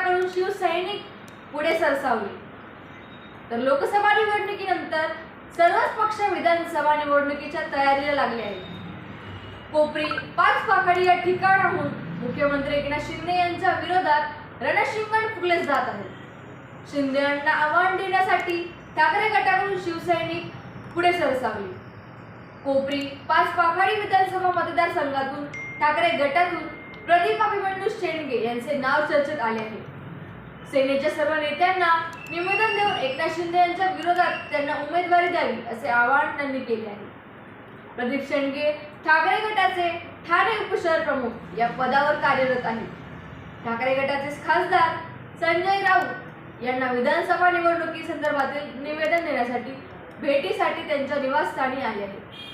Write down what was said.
गटाकडून शिवसैनिक पुढे सरसावले। तर लोकसभा निवडणुकीनंतर सर्वच पक्ष विधानसभा निवडणुकीच्या तयारीला लागले आहेत। कोपरी पाच पाखाडी या ठिकाणाहून मुख्यमंत्री एकनाथ शिंदे यांच्या विरोधात रणशिंगण फुगले जात आहे। शिंदे यांना आव्हान देण्यासाठी ठाकरे गटाकडून शिवसैनिक पुढे सरसावले। कोपरी पाच पाखाडी विधानसभा मतदारसंघातून ठाकरे गटातून प्रदीप अभिमन्यू शेंडगे यांचे नाव चर्चेत आले आहे। सेनेच्या सर्व नेत्यांना निवेदन देऊन एकनाथ शिंदे यांच्या विरोधात त्यांना उमेदवारी द्यावी असे आवाहन त्यांनी केले आहे। प्रदीप शेंडगे ठाकरे गटाचे ठाणे उपशहर प्रमुख या पदावर कार्यरत आहेत। ठाकरे गटाचे खासदार संजय राऊत यांना विधानसभा निवडणुकी संदर्भातील निवेदन देण्यासाठी भेटीसाठी त्यांच्या निवासस्थानी आले आहेत।